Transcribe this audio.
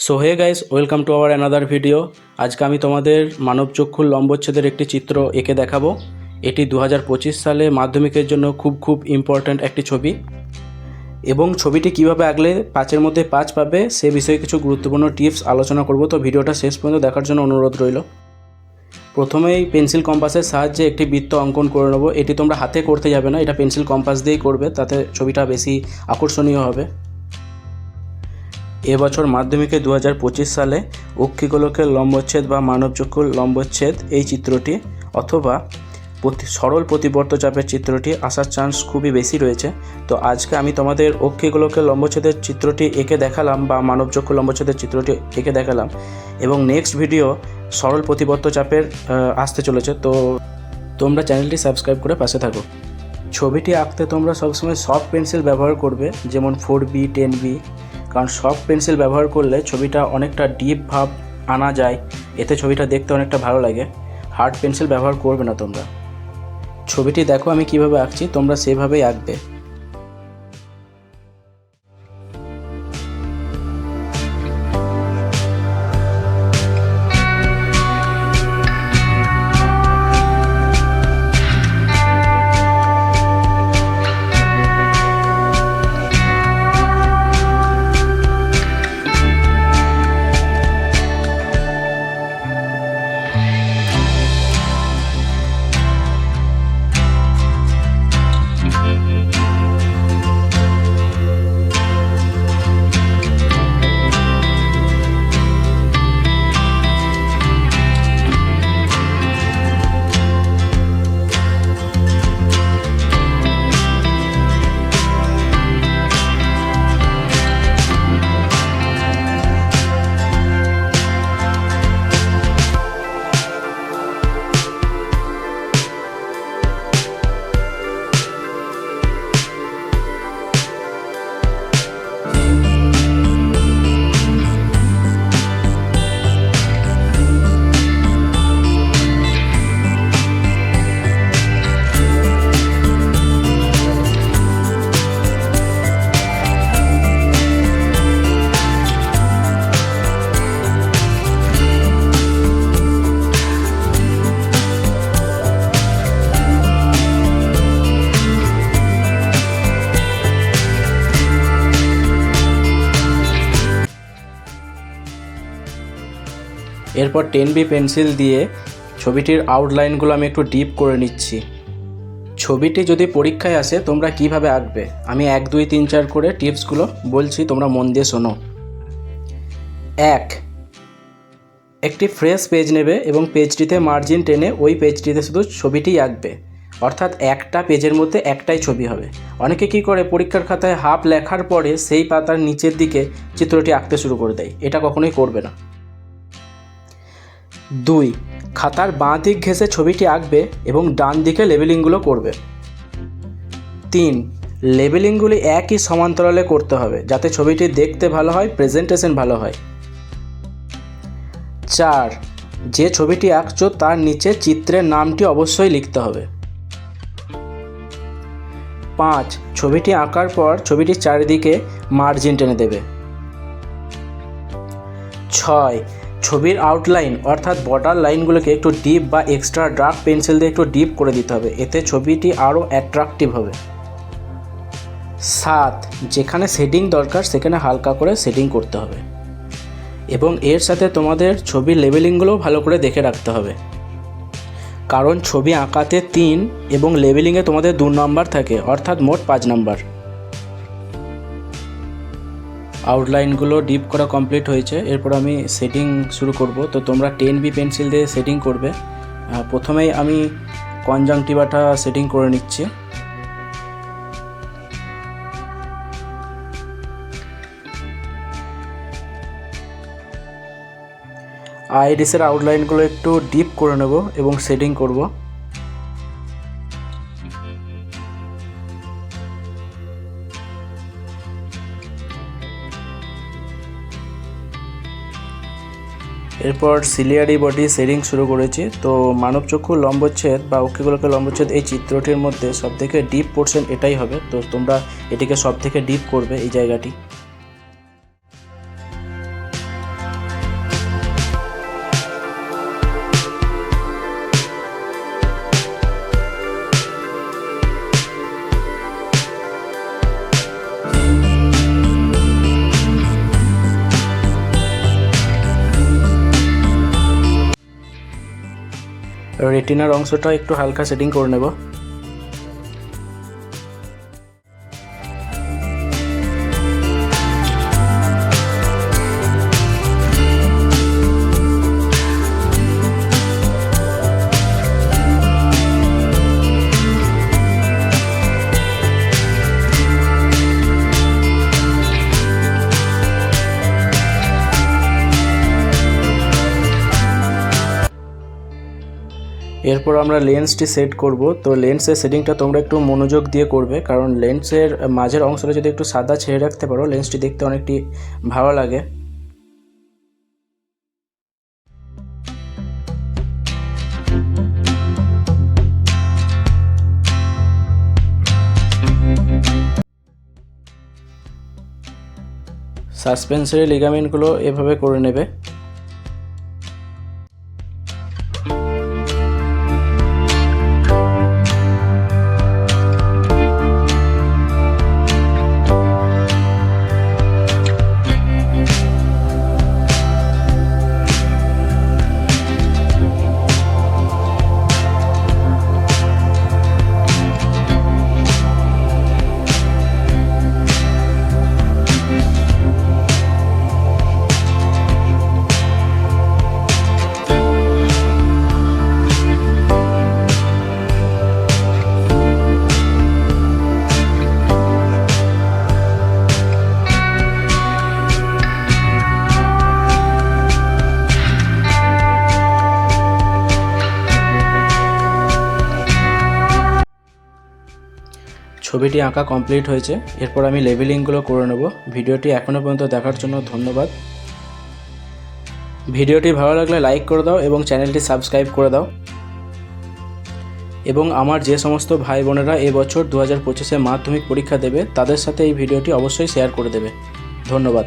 So hey guys, welcome to our another video. আজকে আমি তোমাদের মানবচক্ষুর লম্বচ্ছেদের একটি চিত্র এঁকে দেখাবো। এটি 2025 সালে মাধ্যমিকের জন্য খুব ইম্পর্ট্যান্ট একটি ছবি, এবং ছবিটি কিভাবে আঁকলে 5-এর মধ্যে 5 পাবে সে বিষয়ে কিছু গুরুত্বপূর্ণ টিপস আলোচনা করব। তো ভিডিওটা শেষ পর্যন্ত দেখার জন্য অনুরোধ রইল। প্রথমেই পেন্সিল কম্পাসের সাহায্যে একটি বৃত্ত অঙ্কন করে নেব। এটি তোমরা হাতে করতে যাবে না, এটা পেন্সিল কম্পাস দিয়েই করবে, তাতে ছবিটা বেশি আকর্ষণীয় হবে। এবছর মাধ্যমিকে 2025 সালে অক্ষিগোলকের লম্বচ্ছেদ বা মানবচক্ষুর লম্বচ্ছেদ এই চিত্রটি অথবা সরল প্রতিবর্ত চাপের চিত্রটি আসার চান্স খুবই বেশি রয়েছে। তো আজকে আমি তোমাদের অক্ষিগোলকের লম্বচ্ছেদের চিত্রটি এঁকে দেখালাম বা মানবচক্ষুর লম্বচ্ছেদের চিত্রটি এঁকে দেখালাম, এবং নেক্সট ভিডিও সরল প্রতিবর্ত চাপের আসতে চলেছে। তো তোমরা চ্যানেলটি সাবস্ক্রাইব করে পাশে থাকো। ছবিটি আঁকতে তোমরা সবসময় সফট পেন্সিল ব্যবহার করবে, যেমন 4B 10B, কারণ সফট পেন্সিল ব্যবহার করলে ছবিটা অনেকটা ডিপ ভাব আনা যায়, এতে ছবিটা দেখতে অনেকটা ভালো লাগে। হার্ড পেন্সিল ব্যবহার করবে না তোমরা। ছবিটি দেখো আমি কিভাবে আঁকছি, তোমরা সেভাবেই আঁকবে। এরপর 10B পেন্সিল দিয়ে ছবিটির আউটলাইনগুলো আমি একটু ডিপ করে নিচ্ছি। ছবিটি যদি পরীক্ষায় আসে তোমরা কিভাবে আঁকবে আমি 1 2 3 4 করে টিপসগুলো বলছি, তোমরা মন দিয়ে শোনো। 1, একটি ফ্রেশ পেজ নেবে এবং পেজটিতে মার্জিন টেনে ওই পেজটিতে শুধু ছবিটিই আঁকবে, অর্থাৎ একটা পেজের মধ্যে একটাই ছবি হবে। অনেকে কি করে, পরীক্ষার খাতায় হাফ লেখার পরে সেই পাতার নিচের দিকে চিত্রটি আঁকতে শুরু করে দেয়, এটা কখনোই করবে না। 2, খাতার বাঁ দিক ঘেঁষে ছবিটি আঁকবে এবং ডান দিকে লেবেলিংগুলো করবে। 3, লেবেলিংগুলি একই সমান্তরালে করতে হবে যাতে ছবিটি দেখতে ভালো হয়, প্রেজেন্টেশন ভালো হয়। 4, যে ছবিটি আঁকছো তার নিচে চিত্রের নামটি অবশ্যই লিখতে হবে। 5, ছবিটি আঁকার পর ছবিটির চারিদিকে মার্জিন টেনে দেবে। 6, ছবির আউটলাইন অর্থাৎ বর্ডার লাইনগুলোকে একটু ডিপ বা এক্সট্রা ডার্ক পেন্সিল দিয়ে একটু ডিপ করে দিতে হবে, এতে ছবিটি আরও অ্যাট্রাকটিভ হবে। 7, যেখানে শেডিং দরকার সেখানে হালকা করে শেডিং করতে হবে, এবং এর সাথে তোমাদের ছবির লেবেলিংগুলোও ভালো করে দেখে রাখতে হবে, কারণ ছবি আঁকাতে 3 এবং লেবেলিংয়ে তোমাদের 2 নম্বর থাকে, অর্থাৎ মোট 5 নম্বর। আউটলাইনগুলো ডিপ করা কমপ্লিট হয়েছে, এরপর আমি শেডিং শুরু করব। তো তোমরা 10B পেন্সিল দিয়ে শেডিং করবে। প্রথমেই আমি কনজাংটিভাটা শেডিং করে নিচ্ছি। আইরিসের আউটলাইনগুলো একটু ডিপ করে নেব এবং শেডিং করব। এরপর সিলিয়ারি বডি শেডিং শুরু করেছি। তো মানবচক্ষু লম্বচ্ছেদ বা অক্ষিগোলকের লম্বচ্ছেদ এই চিত্রটির মধ্যে সবথেকে ডিপ পোর্শন এটাই হবে, তো তোমরা এটিকে সবথেকে ডিপ করবে এই জায়গাটি। রেটিনার অংশটা একটু হালকা সেটিং করে নেব। এরপর আমরা লেন্সটি সেট করব। তো লেন্সের সেটিংটা তোমরা একটু মনোযোগ দিয়ে করবে, কারণ লেন্সের মাঝের অংশটা যদি একটু সাদা ছেড়ে রাখতে পারো লেন্সটি দেখতে অনেকটি ভালো লাগে। সাসপেন্সরি লিগামেন্টগুলো এভাবে করে নেবে। ছবিটি আঁকা কমপ্লিট হয়েছে। এরপর আমি লেবেলিংগুলো করে নেব। ভিডিওটি এখনও পর্যন্ত দেখার জন্য ধন্যবাদ। ভিডিওটি ভালো লাগলে লাইক করে দাও এবং চ্যানেলটি সাবস্ক্রাইব করে দাও। এবং আমার যে সমস্ত ভাই বোনেরা এবছর 2025-এ মাধ্যমিক পরীক্ষা দেবে তাদের সাথে এই ভিডিওটি অবশ্যই শেয়ার করে দেবে। ধন্যবাদ।